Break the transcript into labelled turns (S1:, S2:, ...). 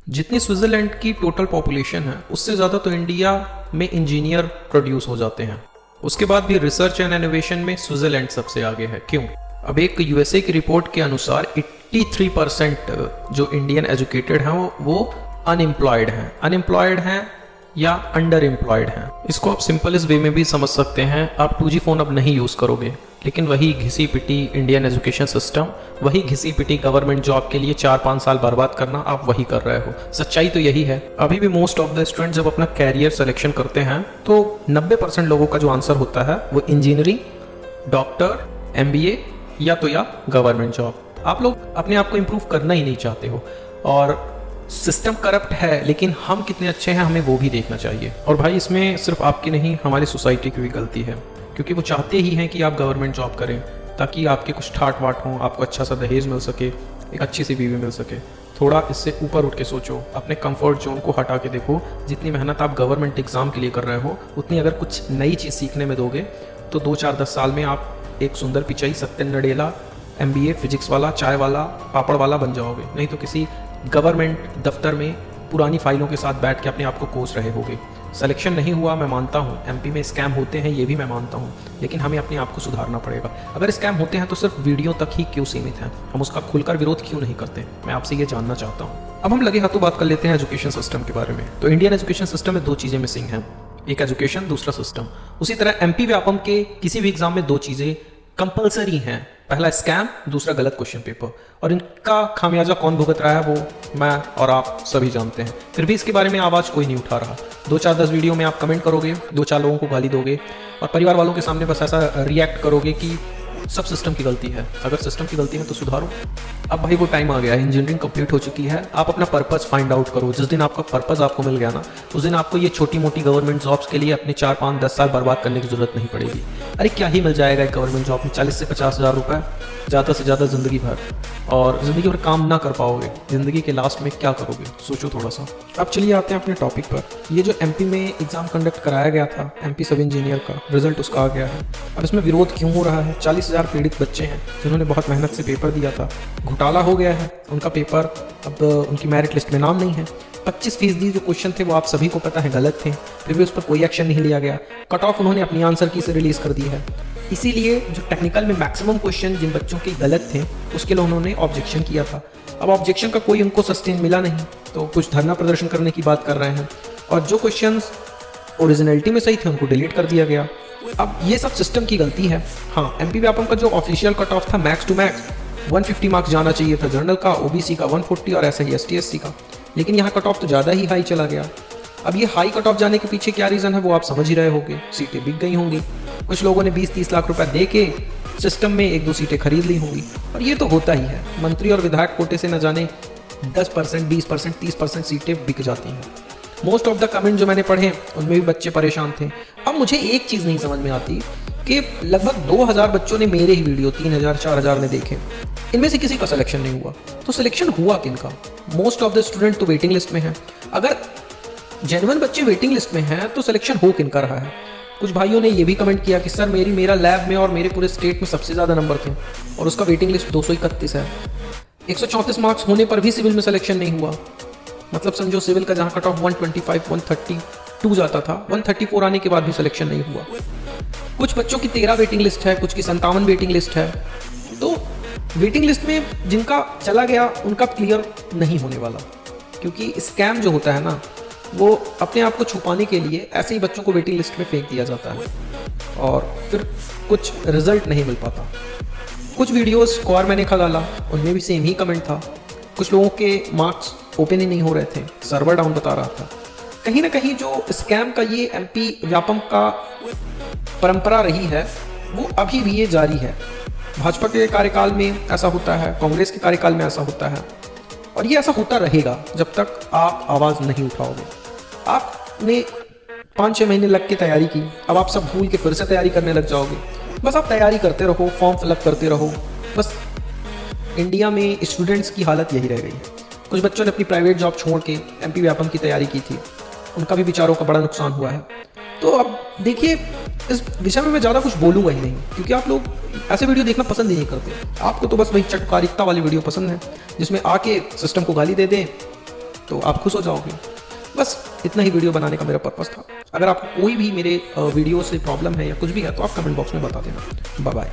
S1: जितनी स्विट्जरलैंड की total population है उससे ज़्यादा तो इंडिया में इंजीनियर प्रोड्यूस हो जाते हैं। उसके बाद भी रिसर्च एंड इनोवेशन में स्विट्जरलैंड सबसे आगे है। क्यों? अब एक यूएसए की रिपोर्ट के अनुसार 83% जो इंडियन एजुकेटेड हैं वो अनएम्प्लॉयड हैं या अंडर एम्प्लॉयड हैं। इसको आप सिंपलेस्ट वे में भी समझ सकते हैं। आप 2G फ़ोन अब नहीं यूज़ करोगे, लेकिन वही घिसी पिटी इंडियन एजुकेशन सिस्टम, वही घिसी पिटी गवर्नमेंट जॉब के लिए 4-5 साल बर्बाद करना आप वही कर रहे हो। सच्चाई तो यही है। अभी भी मोस्ट ऑफ द स्टूडेंट जब अपना कैरियर सिलेक्शन करते हैं तो 90% लोगों का जो आंसर होता है वो इंजीनियरिंग, डॉक्टर, MBA या गवर्नमेंट जॉब। आप लोग अपने आप को इम्प्रूव करना ही नहीं चाहते हो और सिस्टम करप्ट है, लेकिन हम कितने अच्छे हैं हमें वो भी देखना चाहिए। और भाई इसमें सिर्फ आपकी नहीं हमारी सोसाइटी की भी गलती है, क्योंकि वो चाहते ही हैं कि आप गवर्नमेंट जॉब करें ताकि आपके कुछ ठाट वाट हों, आपको अच्छा सा दहेज मिल सके, एक अच्छी सी बीवी मिल सके। थोड़ा इससे ऊपर उठ के सोचो, अपने कंफर्ट जोन को हटा के देखो। जितनी मेहनत आप गवर्नमेंट एग्जाम के लिए कर रहे हो उतनी अगर कुछ नई चीज़ सीखने में दोगे तो 2-4-10 साल में आप एक सुंदर पिचाई सत्येंद्र नडेला MBA फिजिक्स वाला, चाय वाला, पापड़ वाला बन जाओगे। नहीं तो किसी गवर्नमेंट दफ्तर में पुरानी फाइलों के साथ बैठ के अपने आप को कोस रहे होगे। सिलेक्शन नहीं हुआ मैं मानता हूँ, MP में स्कैम होते हैं ये भी मैं मानता हूँ, लेकिन हमें अपने आप को सुधारना पड़ेगा। अगर स्कैम होते हैं तो सिर्फ वीडियो तक ही क्यों सीमित हैं? हम उसका खुलकर विरोध क्यों नहीं करते? मैं आपसे ये जानना चाहता हूँ। अब हम लगे हाथों बात कर लेते हैं एजुकेशन सिस्टम के बारे में। तो इंडियन एजुकेशन सिस्टम में 2 चीज़ें मिसिंग हैं, एक एजुकेशन, दूसरा सिस्टम। उसी तरह MP व्यापम के किसी भी एग्जाम में 2 चीज़ें कंपलसरी हैं, पहला स्कैम, दूसरा गलत क्वेश्चन पेपर। और इनका खामियाजा कौन भुगत रहा है वो मैं और आप सभी जानते हैं। फिर भी इसके बारे में आवाज़ कोई नहीं उठा रहा। 2-4-10 वीडियो में आप कमेंट करोगे, 2-4 लोगों को गाली दोगे और परिवार वालों के सामने बस ऐसा रिएक्ट करोगे कि सब सिस्टम की गलती है। अगर सिस्टम की गलती है तो सुधारो। अब भाई वो टाइम आ गया है, इंजीनियरिंग कंप्लीट हो चुकी है, आप अपना पर्पस फाइंड आउट करो। जिस दिन आपका पर्पस आपको मिल गया ना, उस दिन आपको ये छोटी मोटी गवर्नमेंट जॉब्स के लिए अपने 4-5-10 साल बर्बाद करने की जरूरत नहीं पड़ेगी। अरे क्या ही मिल जाएगा एक गवर्नमेंट जॉब में? 40 से 50 हज़ार रुपये, ज़्यादा से ज़्यादा ज़िंदगी भर। और ज़िंदगी भर काम ना कर पाओगे, ज़िंदगी के लास्ट में क्या करोगे? सोचो थोड़ा सा। अब चलिए आते हैं अपने टॉपिक पर। ये जो MP में एग्ज़ाम कंडक्ट कराया गया था, MP सब इंजीनियर का रिजल्ट उसका आ गया है। अब इसमें विरोध क्यों हो रहा है? 40,000 पीड़ित बच्चे हैं जिन्होंने बहुत मेहनत से पेपर दिया था, घोटाला हो गया है उनका पेपर, अब उनकी मेरिट लिस्ट में नाम नहीं है। 25% जो क्वेश्चन थे वो आप सभी को पता है गलत थे, फिर भी उस पर कोई एक्शन नहीं लिया गया। कट ऑफ उन्होंने अपनी आंसर की से रिलीज कर दी है। इसीलिए जो टेक्निकल में मैक्सिमम क्वेश्चन जिन बच्चों के गलत थे उसके लिए उन्होंने ऑब्जेक्शन किया था। अब ऑब्जेक्शन का कोई उनको सस्टेन मिला नहीं तो कुछ धरना प्रदर्शन करने की बात कर रहे हैं, और जो क्वेश्चन ओरिजिनलिटी में सही थे उनको डिलीट कर दिया गया। अब ये सब सिस्टम की गलती है। हाँ, MP व्यापम का जो ऑफिशियल कट ऑफ था मैक्स टू मैक्स 150 मार्क्स जाना चाहिए था, जनरल का, OBC का 140 और ऐसे ही ST/SC का, लेकिन यहाँ कट ऑफ तो ज़्यादा ही हाई चला गया। अब ये हाई कट ऑफ जाने के पीछे क्या रीज़न है वो आप समझ ही रहे होंगे। सीटें बिक गई होंगी, कुछ लोगों ने 20-30 लाख रुपए दे के सिस्टम में 1-2 सीटें खरीद ली होंगी, और ये तो होता ही है। मंत्री और विधायक कोटे से न जाने 10%, 20%, 30% सीटें बिक जाती हैं। मोस्ट ऑफ द कमेंट जो मैंने पढ़े उनमें भी बच्चे परेशान थे। अब मुझे एक चीज़ नहीं समझ में आती कि लगभग 2000 बच्चों ने मेरे ही वीडियो 3000-4000 में देखे, इनमें से किसी का सिलेक्शन नहीं हुआ। तो सिलेक्शन हुआ किनका? मोस्ट ऑफ द स्टूडेंट तो वेटिंग लिस्ट में है। अगर जेन्युइन बच्चे वेटिंग लिस्ट में हैं तो सिलेक्शन हो किनका रहा है? कुछ भाइयों ने ये भी कमेंट किया कि सर मेरा लैब में और मेरे पूरे स्टेट में सबसे ज़्यादा नंबर थे और उसका वेटिंग लिस्ट 231 है। 134 मार्क्स होने पर भी सिविल में सिलेक्शन नहीं हुआ। मतलब समझो सिविल का जहाँ कट ऑफ 125, 132 जाता था, 134 आने के बाद भी सिलेक्शन नहीं हुआ। कुछ बच्चों की 13 वेटिंग लिस्ट है, कुछ की 57 वेटिंग लिस्ट है। तो वेटिंग लिस्ट में जिनका चला गया उनका क्लियर नहीं होने वाला, क्योंकि स्कैम जो होता है ना वो अपने आप को छुपाने के लिए ऐसे ही बच्चों को वेटिंग लिस्ट में फेंक दिया जाता है और फिर कुछ रिजल्ट नहीं मिल पाता। कुछ वीडियोस को और मैंने खगाला, उनमें भी सेम ही कमेंट था। कुछ लोगों के मार्क्स ओपन ही नहीं हो रहे थे, सर्वर डाउन बता रहा था। कहीं ना कहीं जो स्कैम का ये MP व्यापम का परंपरा रही है वो अभी भी ये जारी है। भाजपा के कार्यकाल में ऐसा होता है, कांग्रेस के कार्यकाल में ऐसा होता है, और ये ऐसा होता रहेगा जब तक आप आवाज़ नहीं उठाओगे। आपने 5-6 महीने लग के तैयारी की, अब आप सब भूल के फिर से तैयारी करने लग जाओगे। बस आप तैयारी करते रहो, फॉर्म फिलअप करते रहो। बस इंडिया में स्टूडेंट्स की हालत यही रह गई है। कुछ बच्चों ने अपनी प्राइवेट जॉब छोड़ के MP व्यापम की तैयारी की थी, उनका भी बेचारों का बड़ा नुकसान हुआ है। तो अब देखिए, इस विषय में मैं ज़्यादा कुछ बोलूँगा ही नहीं, क्योंकि आप लोग ऐसे वीडियो देखना पसंद ही नहीं करते। आपको तो बस वही चटकारिता वाली वीडियो पसंद है जिसमें आके सिस्टम को गाली दे दें तो आप खुश हो जाओगे। बस इतना ही वीडियो बनाने का मेरा पर्पस था। अगर आपको कोई भी मेरे वीडियो से प्रॉब्लम है या कुछ भी है तो आप कमेंट बॉक्स में बता देना। Bye bye.